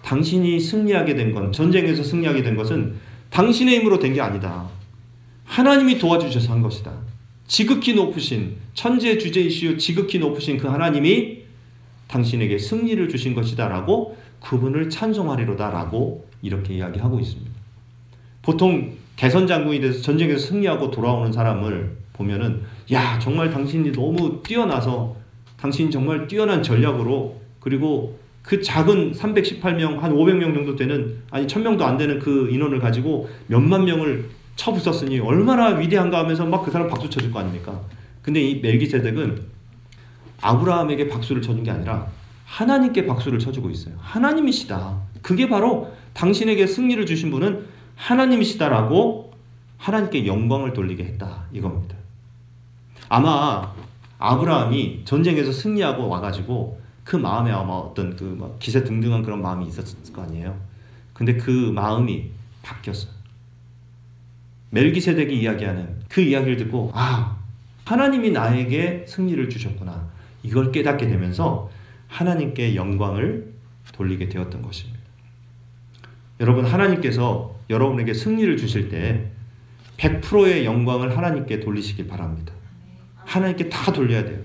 A: 당신이 승리하게 된 건, 전쟁에서 승리하게 된 것은 당신의 힘으로 된 게 아니다. 하나님이 도와주셔서 한 것이다. 지극히 높으신, 천재 주제이시오 지극히 높으신 그 하나님이 당신에게 승리를 주신 것이다 라고 그분을 찬송하리로다 라고 이렇게 이야기하고 있습니다. 보통 개선장군이 돼서 전쟁에서 승리하고 돌아오는 사람을 보면은 야 정말 당신이 너무 뛰어나서 당신이 정말 뛰어난 전략으로 그리고 그 작은 318명 한 500명 정도 되는 아니 1000명도 안 되는 그 인원을 가지고 몇만 명을 쳐부쉈으니 얼마나 위대한가 하면서 막 그 사람 박수 쳐줄 거 아닙니까? 근데 이 멜기세덱은 아브라함에게 박수를 쳐준 게 아니라 하나님께 박수를 쳐주고 있어요. 하나님이시다. 그게 바로 당신에게 승리를 주신 분은 하나님이시다라고 하나님께 영광을 돌리게 했다. 이겁니다. 아마 아브라함이 전쟁에서 승리하고 와가지고 그 마음에 아마 어떤 그 막 기세등등한 그런 마음이 있었을 거 아니에요. 근데 그 마음이 바뀌었어요. 멜기세덱이 이야기하는 그 이야기를 듣고 아 하나님이 나에게 승리를 주셨구나. 이걸 깨닫게 되면서 하나님께 영광을 돌리게 되었던 것입니다. 여러분 하나님께서 여러분에게 승리를 주실 때 100%의 영광을 하나님께 돌리시길 바랍니다. 하나님께 다 돌려야 돼요.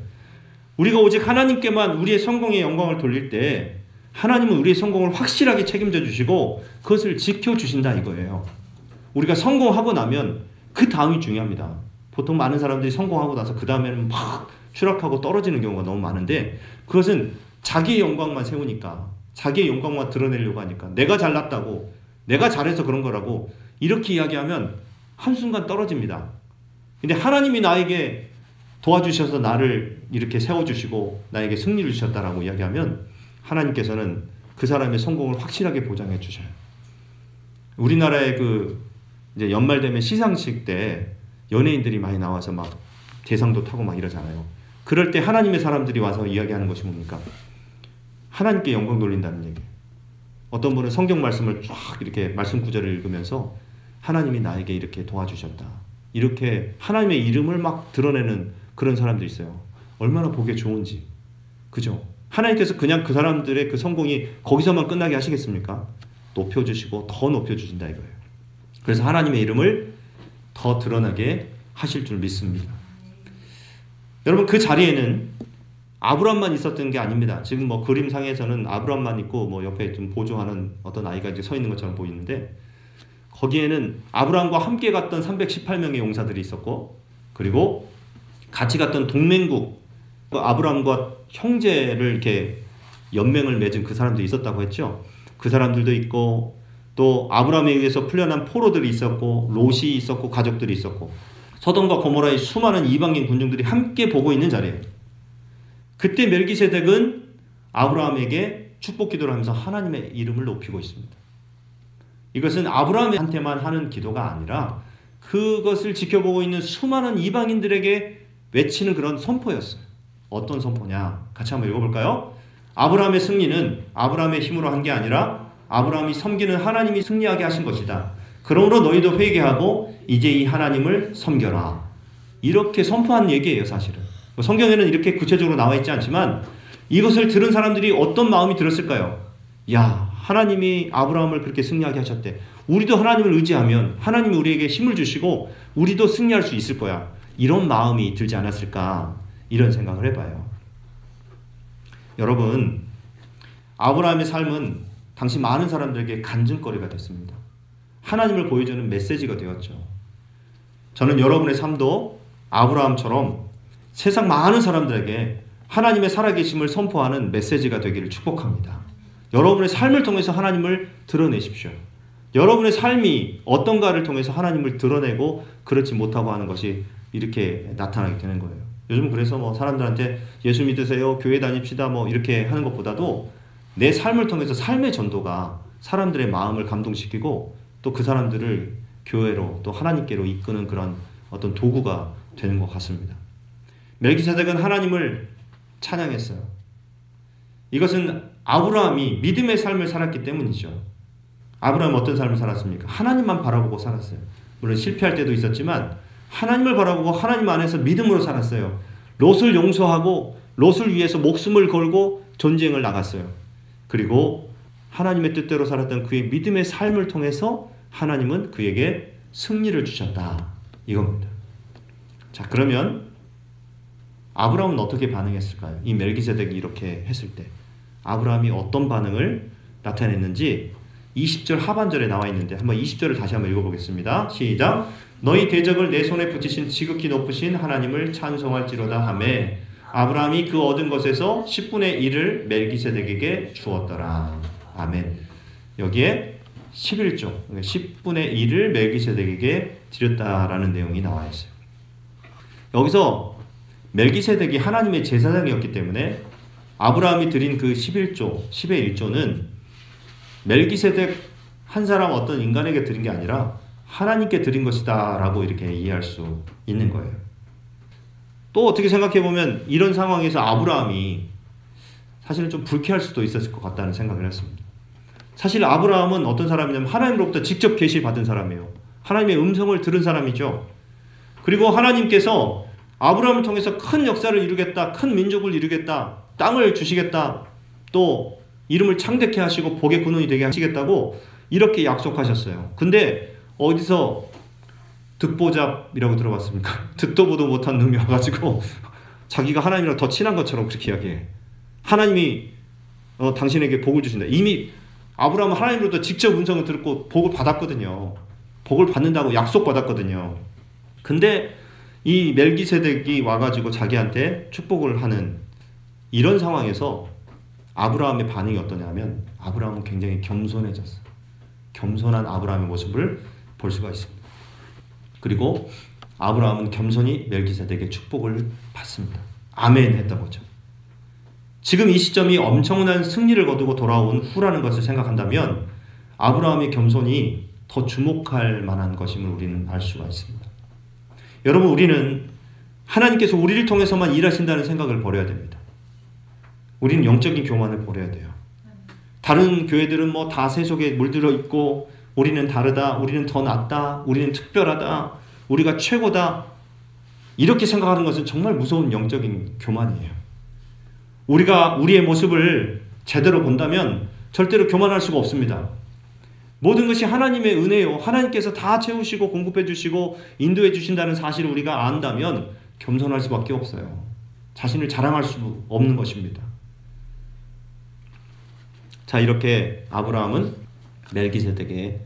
A: 우리가 오직 하나님께만 우리의 성공의 영광을 돌릴 때 하나님은 우리의 성공을 확실하게 책임져 주시고 그것을 지켜주신다 이거예요. 우리가 성공하고 나면 그 다음이 중요합니다. 보통 많은 사람들이 성공하고 나서 그 다음에는 막 추락하고 떨어지는 경우가 너무 많은데 그것은 자기의 영광만 세우니까 자기의 영광만 드러내려고 하니까 내가 잘났다고 내가 잘해서 그런 거라고 이렇게 이야기하면 한순간 떨어집니다. 근데 하나님이 나에게 도와주셔서 나를 이렇게 세워주시고 나에게 승리를 주셨다라고 이야기하면 하나님께서는 그 사람의 성공을 확실하게 보장해 주셔요. 우리나라의 그 이제 연말 되면 시상식 때 연예인들이 많이 나와서 막 대상도 타고 막 이러잖아요. 그럴 때 하나님의 사람들이 와서 이야기하는 것이 뭡니까? 하나님께 영광 돌린다는 얘기. 어떤 분은 성경 말씀을 쫙 이렇게 말씀 구절을 읽으면서 하나님이 나에게 이렇게 도와주셨다. 이렇게 하나님의 이름을 막 드러내는 그런 사람들이 있어요. 얼마나 보기에 좋은지. 그죠? 하나님께서 그냥 그 사람들의 그 성공이 거기서만 끝나게 하시겠습니까? 높여주시고 더 높여주신다 이거예요. 그래서 하나님의 이름을 더 드러나게 하실 줄 믿습니다. 여러분 그 자리에는 아브라함만 있었던 게 아닙니다. 지금 뭐 그림상에서는 아브라함만 있고 뭐 옆에 좀 보조하는 어떤 아이가 이제 서 있는 것처럼 보이는데 거기에는 아브라함과 함께 갔던 318명의 용사들이 있었고 그리고 같이 갔던 동맹국 아브라함과 형제를 이렇게 연맹을 맺은 그 사람들이 있었다고 했죠. 그 사람들도 있고 또 아브라함에 의해서 풀려난 포로들이 있었고 롯이 있었고 가족들이 있었고 소돔과 고모라의 수많은 이방인 군중들이 함께 보고 있는 자리예요. 그때 멜기세덱은 아브라함에게 축복 기도를 하면서 하나님의 이름을 높이고 있습니다. 이것은 아브라함한테만 하는 기도가 아니라 그것을 지켜보고 있는 수많은 이방인들에게 외치는 그런 선포였어요. 어떤 선포냐? 같이 한번 읽어볼까요? 아브라함의 승리는 아브라함의 힘으로 한 게 아니라 아브라함이 섬기는 하나님이 승리하게 하신 것이다. 그러므로 너희도 회개하고 이제 이 하나님을 섬겨라. 이렇게 선포한 얘기예요, 사실은. 성경에는 이렇게 구체적으로 나와 있지 않지만 이것을 들은 사람들이 어떤 마음이 들었을까요? 야, 하나님이 아브라함을 그렇게 승리하게 하셨대. 우리도 하나님을 의지하면 하나님이 우리에게 힘을 주시고 우리도 승리할 수 있을 거야. 이런 마음이 들지 않았을까? 이런 생각을 해봐요. 여러분, 아브라함의 삶은 당시 많은 사람들에게 간증거리가 됐습니다. 하나님을 보여주는 메시지가 되었죠. 저는 여러분의 삶도 아브라함처럼 세상 많은 사람들에게 하나님의 살아계심을 선포하는 메시지가 되기를 축복합니다. 여러분의 삶을 통해서 하나님을 드러내십시오. 여러분의 삶이 어떤가를 통해서 하나님을 드러내고 그렇지 못하고 하는 것이 이렇게 나타나게 되는 거예요. 요즘 그래서 뭐 사람들한테 예수 믿으세요, 교회 다닙시다 뭐 이렇게 하는 것보다도 내 삶을 통해서 삶의 전도가 사람들의 마음을 감동시키고 또 그 사람들을 교회로 또 하나님께로 이끄는 그런 어떤 도구가 되는 것 같습니다. 멜기세덱은 하나님을 찬양했어요. 이것은 아브라함이 믿음의 삶을 살았기 때문이죠. 아브라함은 어떤 삶을 살았습니까? 하나님만 바라보고 살았어요. 물론 실패할 때도 있었지만 하나님을 바라보고 하나님 안에서 믿음으로 살았어요. 롯을 용서하고 롯을 위해서 목숨을 걸고 전쟁을 나갔어요. 그리고 하나님의 뜻대로 살았던 그의 믿음의 삶을 통해서 하나님은 그에게 승리를 주셨다. 이겁니다. 자, 그러면 아브라함은 어떻게 반응했을까요? 이 멜기세덱이 이렇게 했을 때 아브라함이 어떤 반응을 나타냈는지 20절 하반절에 나와 있는데 한번 20절을 다시 한번 읽어보겠습니다. 시작. 너희 대적을 내 손에 붙이신 지극히 높으신 하나님을 찬송할지로다 하매 아브라함이 그 얻은 것에서 10분의 1을 멜기세덱에게 주었더라. 아멘. 여기에 11조 10분의 1을 멜기세덱에게 드렸다라는 내용이 나와 있어요. 여기서 멜기세덱이 하나님의 제사장이었기 때문에 아브라함이 드린 그 11조 10의 1조는 멜기세덱 한 사람 어떤 인간에게 드린 게 아니라 하나님께 드린 것이다 라고 이렇게 이해할 수 있는 거예요. 또 어떻게 생각해 보면 이런 상황에서 아브라함이 사실은 좀 불쾌할 수도 있었을 것 같다는 생각을 했습니다. 사실 아브라함은 어떤 사람이냐면 하나님으로부터 직접 계시 받은 사람이에요. 하나님의 음성을 들은 사람이죠. 그리고 하나님께서 아브라함을 통해서 큰 역사를 이루겠다, 큰 민족을 이루겠다, 땅을 주시겠다, 또 이름을 창대케 하시고 복의 근원이 되게 하시겠다고 이렇게 약속하셨어요. 근데 어디서 득보잡이라고 들어봤습니까? 듣도 보도 못한 놈이 와가지고 자기가 하나님이랑 더 친한 것처럼 그렇게 이야기해. 하나님이 당신에게 복을 주신다. 이미 아브라함은 하나님으로부터 직접 음성을 듣고 복을 받았거든요. 복을 받는다고 약속받았거든요. 근데 이 멜기세덱이 와가지고 자기한테 축복을 하는 이런 상황에서 아브라함의 반응이 어떠냐면 아브라함은 굉장히 겸손해졌어요. 겸손한 아브라함의 모습을 볼 수가 있습니다. 그리고 아브라함은 겸손히 멜기세덱의 축복을 받습니다. 아멘 했던 거죠. 지금 이 시점이 엄청난 승리를 거두고 돌아온 후라는 것을 생각한다면 아브라함의 겸손이 더 주목할 만한 것임을 우리는 알 수가 있습니다. 여러분, 우리는 하나님께서 우리를 통해서만 일하신다는 생각을 버려야 됩니다. 우리는 영적인 교만을 버려야 돼요. 다른 교회들은 뭐 다 세속에 물들어 있고 우리는 다르다, 우리는 더 낫다, 우리는 특별하다, 우리가 최고다, 이렇게 생각하는 것은 정말 무서운 영적인 교만이에요. 우리가 우리의 모습을 제대로 본다면 절대로 교만할 수가 없습니다. 모든 것이 하나님의 은혜요, 하나님께서 다 채우시고 공급해 주시고 인도해 주신다는 사실을 우리가 안다면 겸손할 수밖에 없어요. 자신을 자랑할 수 없는 것입니다. 자, 이렇게 아브라함은 멜기세덱의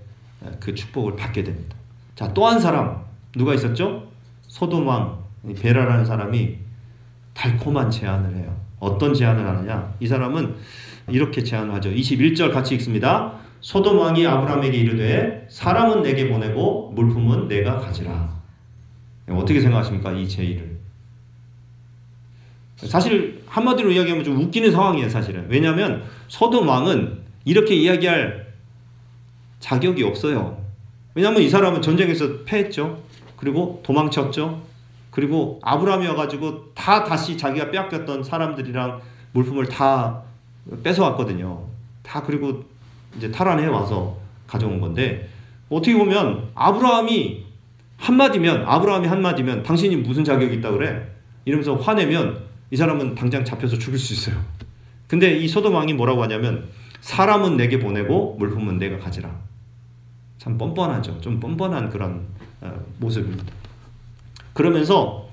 A: 그 축복을 받게 됩니다. 자, 또 한 사람 누가 있었죠? 소돔 왕 베라라는 사람이 달콤한 제안을 해요. 어떤 제안을 하느냐? 이 사람은 이렇게 제안을 하죠. 21절 같이 읽습니다. 소돔 왕이 아브라함에게 이르되 사람은 내게 보내고 물품은 내가 가지라. 어떻게 생각하십니까? 이 제의를. 사실 한마디로 이야기하면 좀 웃기는 상황이에요. 사실은. 왜냐하면 소돔 왕은 이렇게 이야기할 자격이 없어요. 왜냐하면 이 사람은 전쟁에서 패했죠. 그리고 도망쳤죠. 그리고 아브라함이 와가지고 다시 자기가 빼앗겼던 사람들이랑 물품을 다 뺏어왔거든요. 다 그리고 이제 탈환해 와서 가져온 건데, 어떻게 보면 아브라함이 한마디면 당신이 무슨 자격이 있다 그래? 이러면서 화내면 이 사람은 당장 잡혀서 죽일 수 있어요. 근데 이 소돔 왕이 뭐라고 하냐면 사람은 내게 보내고 물품은 내가 가지라. 참 뻔뻔하죠. 좀 뻔뻔한 그런 모습입니다. 그러면서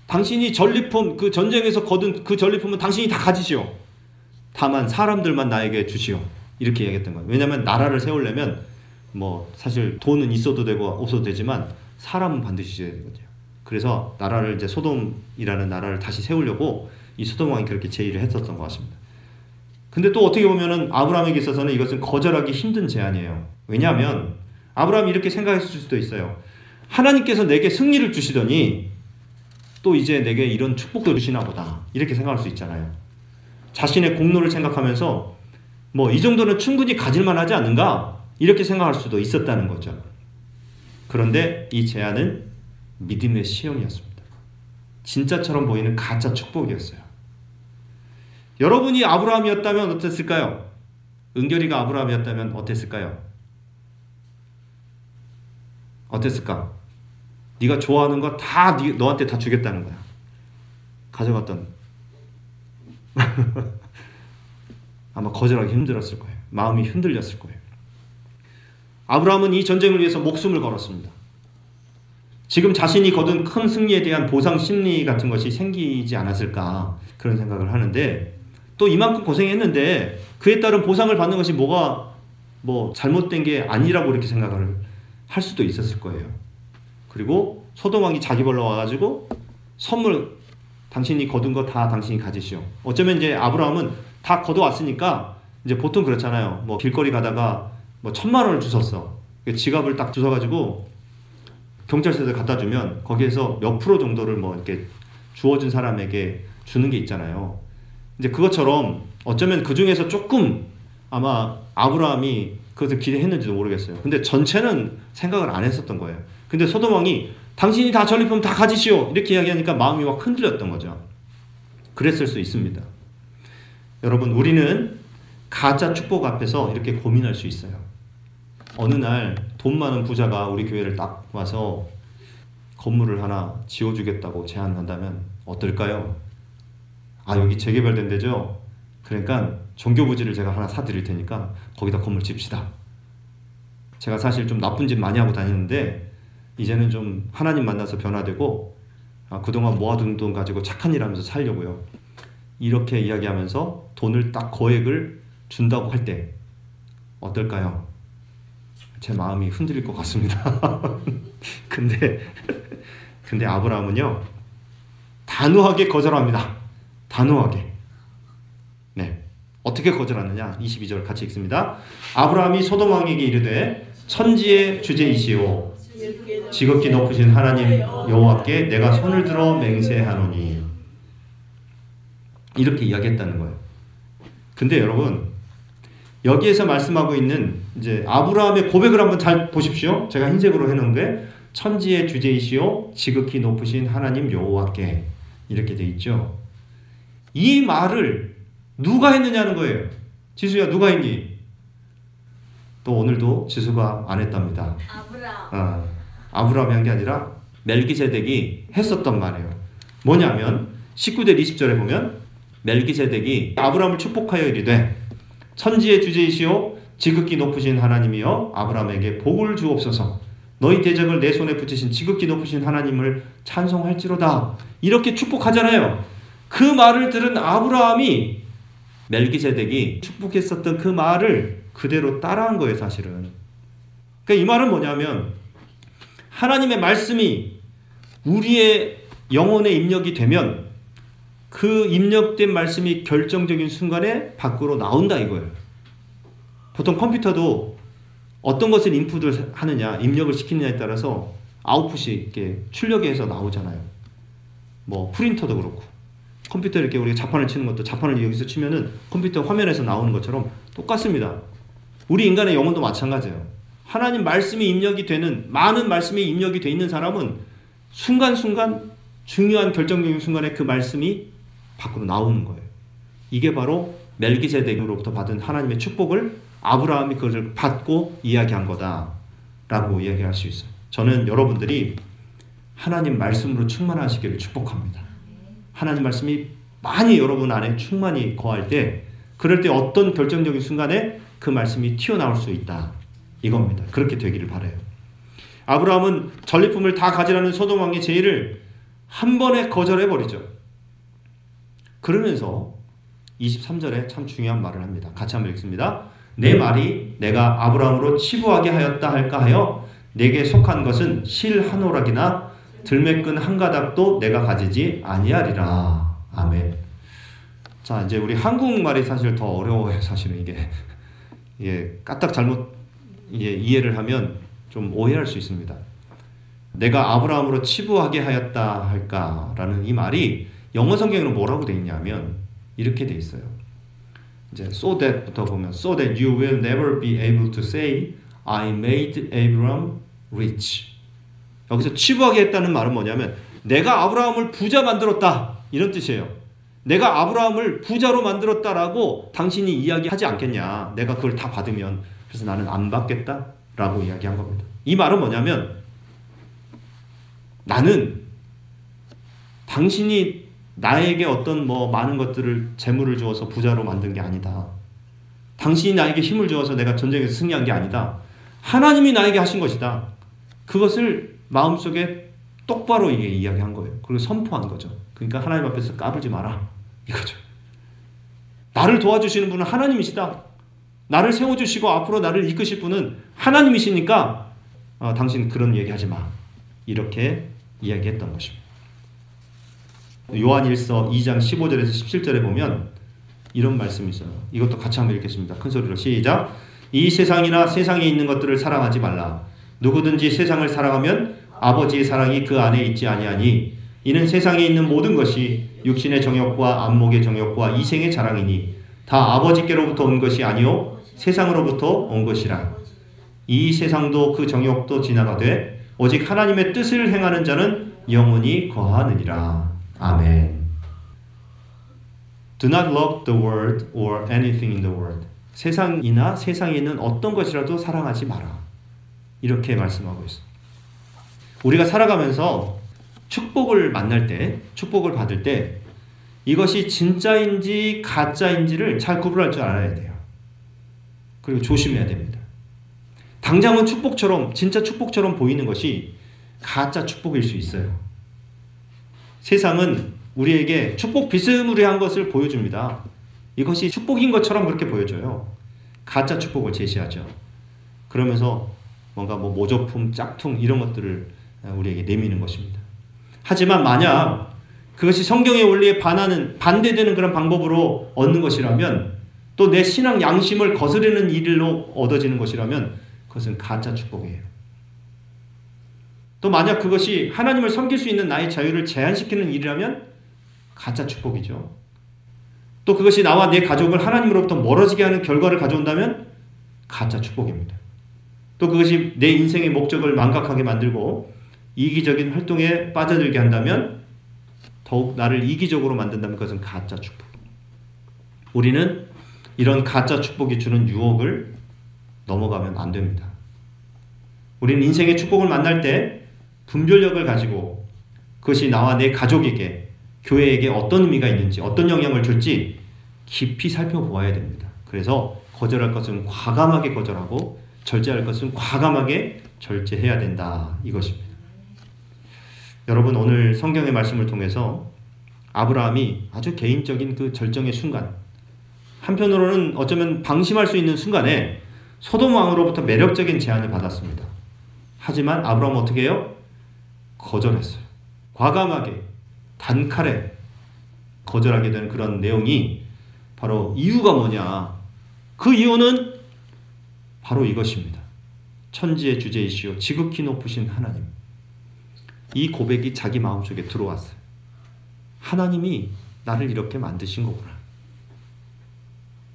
A: 당신이 전리품, 그 전쟁에서 거둔 그 전리품은 당신이 다 가지시오. 다만 사람들만 나에게 주시오. 이렇게 얘기했던 거예요. 왜냐하면 나라를 세우려면 뭐 사실 돈은 있어도 되고 없어도 되지만 사람은 반드시 있어야 되거든요. 그래서 나라를 이제 소돔이라는 나라를 다시 세우려고 이 소돔 왕이 그렇게 제의를 했었던 것 같습니다. 근데 또 어떻게 보면은 아브라함에게 있어서는 이것은 거절하기 힘든 제안이에요. 왜냐하면 아브라함이 이렇게 생각했을 수도 있어요. 하나님께서 내게 승리를 주시더니 또 이제 내게 이런 축복도 주시나 보다, 이렇게 생각할 수 있잖아요. 자신의 공로를 생각하면서 뭐 이 정도는 충분히 가질만 하지 않는가? 이렇게 생각할 수도 있었다는 거죠. 그런데 이 제안은 믿음의 시험이었습니다. 진짜처럼 보이는 가짜 축복이었어요. 여러분이 아브라함이었다면 어땠을까요? 은결이가 아브라함이었다면 어땠을까요? 어땠을까? 네가 좋아하는 거 다 너한테 다 주겠다는 거야. 가져갔던 아마 거절하기 힘들었을 거예요. 마음이 흔들렸을 거예요. 아브라함은 이 전쟁을 위해서 목숨을 걸었습니다. 지금 자신이 거둔 큰 승리에 대한 보상 심리 같은 것이 생기지 않았을까 그런 생각을 하는데, 또 이만큼 고생했는데 그에 따른 보상을 받는 것이 뭐가 뭐 잘못된 게 아니라고 이렇게 생각을 할 수도 있었을 거예요. 그리고 소돔 왕이 자기 벌러 와가지고 선물, 당신이 거둔 거 다 당신이 가지시오. 어쩌면 이제 아브라함은 다 거둬왔으니까 이제 보통 그렇잖아요. 뭐 길거리 가다가 뭐 1,000만 원을 주웠어. 지갑을 딱 주워가지고 경찰서에 갖다 주면 거기에서 몇 프로 정도를 뭐 이렇게 주어진 사람에게 주는 게 있잖아요. 이제 그것처럼 어쩌면 그 중에서 조금 아마 아브라함이 그것을 기대했는지도 모르겠어요. 근데 전체는 생각을 안 했었던 거예요. 근데 소돔 왕이 당신이 다 전리품 다 가지시오 이렇게 이야기하니까 마음이 확 흔들렸던 거죠. 그랬을 수 있습니다. 여러분, 우리는 가짜 축복 앞에서 이렇게 고민할 수 있어요. 어느 날 돈 많은 부자가 우리 교회를 딱 와서 건물을 하나 지어주겠다고 제안한다면 어떨까요? 아, 여기 재개발된 데죠? 그러니까 종교부지를 제가 하나 사드릴 테니까 거기다 건물 집시다. 제가 사실 좀 나쁜 짓 많이 하고 다니는데 이제는 좀 하나님 만나서 변화되고 그동안 모아둔 돈 가지고 착한 일 하면서 살려고요. 이렇게 이야기하면서 돈을 딱 거액을 준다고 할 때 어떨까요? 제 마음이 흔들릴 것 같습니다. 근데 아브라함은요, 단호하게 거절합니다. 단호하게. 네. 어떻게 거절하느냐? 22절 같이 읽습니다. 아브라함이 소돔 왕에게 이르되 천지의 주제이시오 지극히 높으신 하나님 여호와께 내가 손을 들어 맹세하노니, 이렇게 이야기했다는 거예요. 근데 여러분, 여기에서 말씀하고 있는 이제 아브라함의 고백을 한번 잘 보십시오. 제가 흰색으로 해놓은 게 천지의 주제이시오 지극히 높으신 하나님 여호와께 이렇게 돼 있죠. 이 말을 누가 했느냐는 거예요. 지수야, 누가 했니? 또 오늘도 지수가 안 했답니다. 아브라함이 한 게 아니라 멜기세덱이 했었단 말이에요. 뭐냐면 19절 20절에 보면 멜기세덱이 아브라함을 축복하여 이르되 천지의 주제이시오 지극히 높으신 하나님이여 아브라함에게 복을 주옵소서. 너희 대적을 내 손에 붙이신 지극히 높으신 하나님을 찬송할지로다. 이렇게 축복하잖아요. 그 말을 들은 아브라함이 멜기세덱이 축복했었던 그 말을 그대로 따라한 거예요, 사실은. 그러니까 이 말은 뭐냐면 하나님의 말씀이 우리의 영혼에 입력이 되면 그 입력된 말씀이 결정적인 순간에 밖으로 나온다 이거예요. 보통 컴퓨터도 어떤 것을 인풋을 하느냐, 입력을 시키느냐에 따라서 아웃풋이 이렇게 출력해서 나오잖아요. 뭐 프린터도 그렇고 컴퓨터 이렇게 우리가 자판을 치는 것도 자판을 여기서 치면은 컴퓨터 화면에서 나오는 것처럼 똑같습니다. 우리 인간의 영혼도 마찬가지예요. 하나님 말씀이 입력이 되는, 많은 말씀이 입력이 돼 있는 사람은 순간순간 중요한 결정적인 순간에 그 말씀이 밖으로 나오는 거예요. 이게 바로 멜기세덱으로부터 받은 하나님의 축복을 아브라함이 그것을 받고 이야기한 거다라고 이야기할 수 있어요. 저는 여러분들이 하나님 말씀으로 충만하시기를 축복합니다. 하나님 말씀이 많이 여러분 안에 충만히 거할 때, 그럴 때 어떤 결정적인 순간에 그 말씀이 튀어나올 수 있다 이겁니다. 그렇게 되기를 바라요. 아브라함은 전리품을 다 가지라는 소돔 왕의 제의를 한 번에 거절해버리죠. 그러면서 23절에 참 중요한 말을 합니다. 같이 한번 읽습니다. 내 말이 내가 아브라함으로 치부하게 하였다 할까 하여 내게 속한 것은 실 한 오락이나 들매끈 한 가닥도 내가 가지지 아니하리라. 아멘. 자, 이제 우리 한국말이 사실 더 어려워요. 사실은 이게 까딱 잘못 이해를 하면 좀 오해할 수 있습니다. 내가 아브라함으로 치부하게 하였다 할까라는 이 말이 영어 성경으로 뭐라고 돼 있냐면 이렇게 돼 있어요. 이제 so that부터 보면 so that you will never be able to say I made Abraham rich. 여기서 치부하게 했다는 말은 뭐냐면 내가 아브라함을 부자 만들었다 이런 뜻이에요. 내가 아브라함을 부자로 만들었다라고 당신이 이야기하지 않겠냐. 내가 그걸 다 받으면. 그래서 나는 안 받겠다라고 이야기한 겁니다. 이 말은 뭐냐면 나는 당신이 나에게 어떤 많은 것들을 재물을 주어서 부자로 만든 게 아니다. 당신이 나에게 힘을 주어서 내가 전쟁에서 승리한 게 아니다. 하나님이 나에게 하신 것이다. 그것을 마음속에 똑바로 이야기한 거예요. 그리고 선포한 거죠. 그러니까 하나님 앞에서 까불지 마라. 이거죠. 나를 도와주시는 분은 하나님이시다. 나를 세워주시고 앞으로 나를 이끄실 분은 하나님이시니까 당신 그런 얘기하지 마. 이렇게 이야기했던 것입니다. 요한일서 2장 15절에서 17절에 보면 이런 말씀이 있어요. 이것도 같이 한번 읽겠습니다. 큰 소리로 시작. 이 세상이나 세상에 있는 것들을 사랑하지 말라. 누구든지 세상을 사랑하면 아버지의 사랑이 그 안에 있지 아니하니 이는 세상에 있는 모든 것이 육신의 정욕과 안목의 정욕과 이생의 자랑이니 다 아버지께로부터 온 것이 아니요 세상으로부터 온 것이라. 이 세상도 그 정욕도 지나가되 오직 하나님의 뜻을 행하는 자는 영원히 거하느니라. 아멘. Do not love the world or anything in the world. 세상이나 세상에 있는 어떤 것이라도 사랑하지 마라. 이렇게 말씀하고 있어요. 우리가 살아가면서 축복을 만날 때, 축복을 받을 때 이것이 진짜인지 가짜인지를 잘 구분할 줄 알아야 돼요. 그리고 조심해야 됩니다. 당장은 축복처럼, 진짜 축복처럼 보이는 것이 가짜 축복일 수 있어요. 세상은 우리에게 축복 비스무리한 것을 보여줍니다. 이것이 축복인 것처럼 그렇게 보여줘요. 가짜 축복을 제시하죠. 그러면서 뭔가 모조품, 짝퉁 이런 것들을 우리에게 내미는 것입니다. 하지만 만약 그것이 성경의 원리에 반대되는 그런 방법으로 얻는 것이라면 또 내 신앙 양심을 거스르는 일로 얻어지는 것이라면 그것은 가짜 축복이에요. 또 만약 그것이 하나님을 섬길 수 있는 나의 자유를 제한시키는 일이라면 가짜 축복이죠. 또 그것이 나와 내 가족을 하나님으로부터 멀어지게 하는 결과를 가져온다면 가짜 축복입니다. 또 그것이 내 인생의 목적을 망각하게 만들고 이기적인 활동에 빠져들게 한다면 더욱 나를 이기적으로 만든다면 그것은 가짜 축복. 우리는 이런 가짜 축복이 주는 유혹을 넘어가면 안 됩니다. 우리는 인생의 축복을 만날 때 분별력을 가지고 그것이 나와 내 가족에게, 교회에게 어떤 의미가 있는지, 어떤 영향을 줄지 깊이 살펴보아야 됩니다. 그래서 거절할 것은 과감하게 거절하고 절제할 것은 과감하게 절제해야 된다. 이것입니다. 여러분, 오늘 성경의 말씀을 통해서 아브라함이 아주 개인적인 그 절정의 순간, 한편으로는 어쩌면 방심할 수 있는 순간에 소돔 왕으로부터 매력적인 제안을 받았습니다. 하지만 아브라함은 어떻게 해요? 거절했어요. 과감하게, 단칼에 거절하게 된 그런 내용이 바로 이유가 뭐냐? 그 이유는 바로 이것입니다. 천지의 주제이시오 지극히 높으신 하나님. 이 고백이 자기 마음속에 들어왔어요. 하나님이 나를 이렇게 만드신 거구나.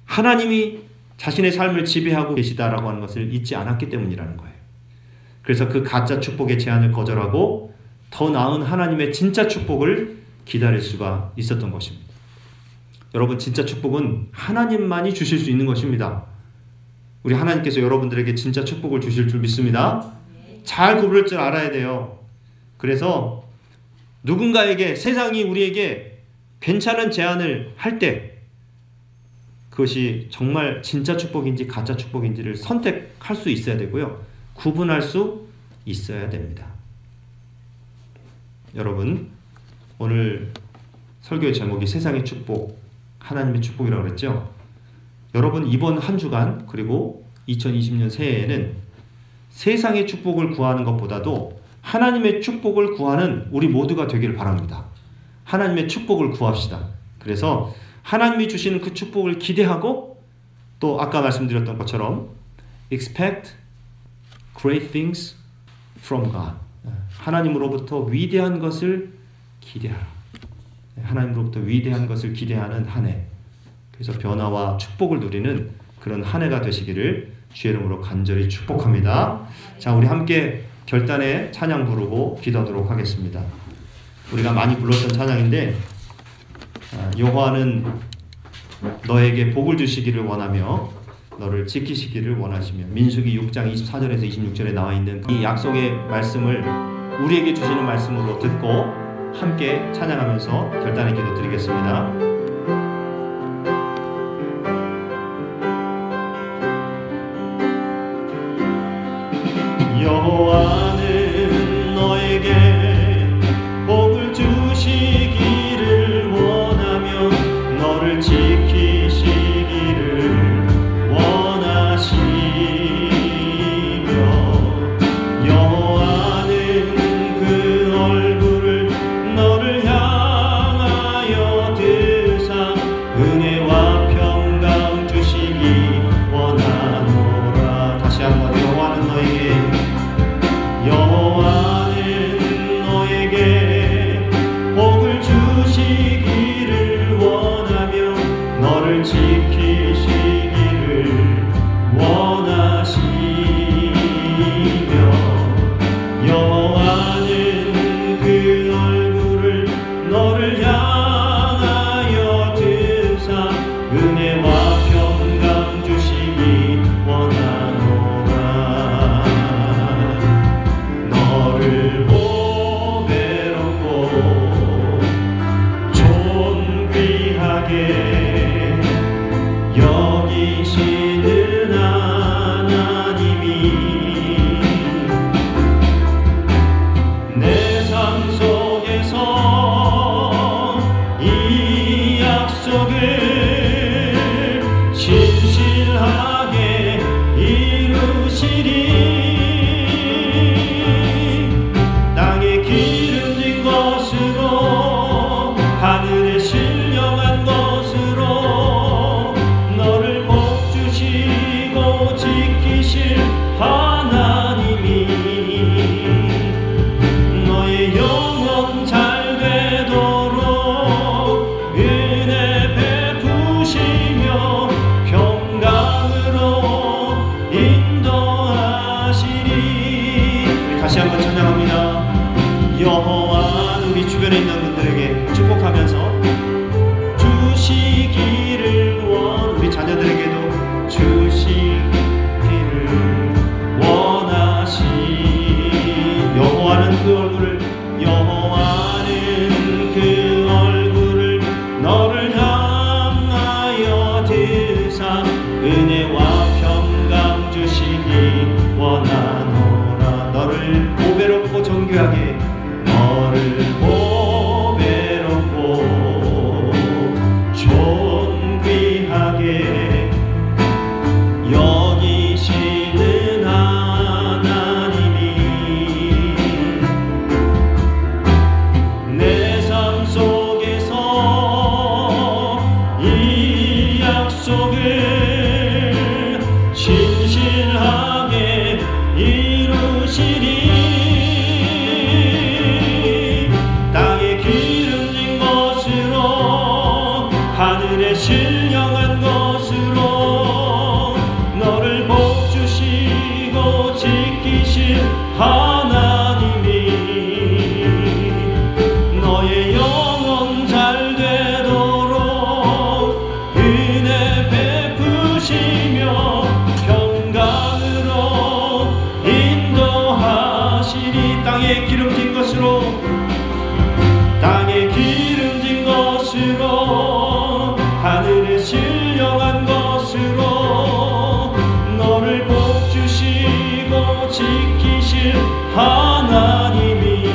A: 하나님이 자신의 삶을 지배하고 계시다라고 하는 것을 잊지 않았기 때문이라는 거예요. 그래서 그 가짜 축복의 제안을 거절하고 더 나은 하나님의 진짜 축복을 기다릴 수가 있었던 것입니다. 여러분, 진짜 축복은 하나님만이 주실 수 있는 것입니다. 우리 하나님께서 여러분들에게 진짜 축복을 주실 줄 믿습니다. 잘 구분할 줄 알아야 돼요. 그래서 누군가에게, 세상이 우리에게 괜찮은 제안을 할 때 그것이 정말 진짜 축복인지 가짜 축복인지를 선택할 수 있어야 되고요. 구분할 수 있어야 됩니다. 여러분, 오늘 설교의 제목이 세상의 축복, 하나님의 축복이라고 그랬죠? 여러분, 이번 한 주간 그리고 2020년 새해에는 세상의 축복을 구하는 것보다도 하나님의 축복을 구하는 우리 모두가 되기를 바랍니다. 하나님의 축복을 구합시다. 그래서 하나님이 주시는 그 축복을 기대하고 또 아까 말씀드렸던 것처럼 expect great things from God. 하나님으로부터 위대한 것을 기대하라. 하나님으로부터 위대한 것을 기대하는 한 해 그래서 변화와 축복을 누리는 그런 한 해가 되시기를 주의 이름으로 간절히 축복합니다. 자, 우리 함께 결단의 찬양 부르고 기도하도록 하겠습니다. 우리가 많이 불렀던 찬양인데, 여호와는 너에게 복을 주시기를 원하며 너를 지키시기를 원하시며, 민수기 6장 24절에서 26절에 나와 있는 이 약속의 말씀을 우리에게 주시는 말씀으로 듣고 함께 찬양하면서 결단의 기도 드리겠습니다. 여호와는 너에게 복을 주시기를 원하며 너를 지키시기를 원하시며, 여호와는 그 얼굴을 너를 향하여 드사 은혜와 평강 주시기 원하노라. 다시 한번, 여호와는 너에게 복을 주시기를 원하며 너를 지키시기를 원하시며, 여호와는 그 얼굴을 너를 향하여 드사 은혜와 평강 주시기 원하노라. 너를 보배롭고 존귀하게 여기시는 하나님이 내 삶 속에서 이 약속을 신실하게 이루시리. 땅에 기름진 것으로 하늘에 신령한 것으로 너를 복주시고 지키실 하나님이 너의 영혼 잘 되도록 은혜 베푸시며 평강으로 인도하시리. 다시 한번 찬양합니다. 여호와, 우리 주변에 있는 분들에게 축복하면서 주시기를 우리 자녀들에게도 주시기를 원하시. 여호와는 그 얼굴을 너를 향하여 드사 은혜와 평강 주시기 원하노라. 너를 보배롭고 존귀하게, 너를 보배롭고 존귀하게 여기시는 하나님이 내 삶 속에서 이 약속을 신실하게 이루시리. 하늘에 신령한 것으로 너를 복주시고 지키실 하나님이 너의 영혼 잘 되도록 은혜 베푸시며 평강으로 인도하시리. 땅에 기름진 것으로 하늘에 신령한 것으로 너를 복주시고 지키실 하나님이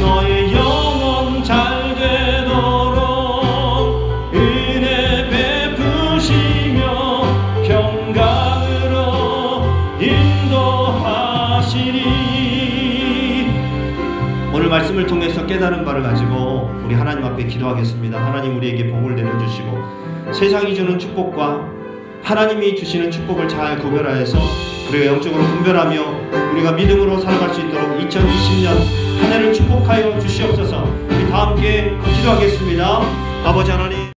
A: 너의 영혼 잘 되도록 은혜 베푸시며 평강으로 인도하시리. 오늘 말씀을 통해서 깨달은 바를 가지고 우리 하나님 앞에 기도하겠습니다. 하나님, 우리에게 복을 내려주시고 세상이 주는 축복과 하나님이 주시는 축복을 잘 구별하여서 우리가 영적으로 분별하며 우리가 믿음으로 살아갈 수 있도록 2020년 한 해를 축복하여 주시옵소서. 우리 다 함께 기도하겠습니다. 아버지 하나님,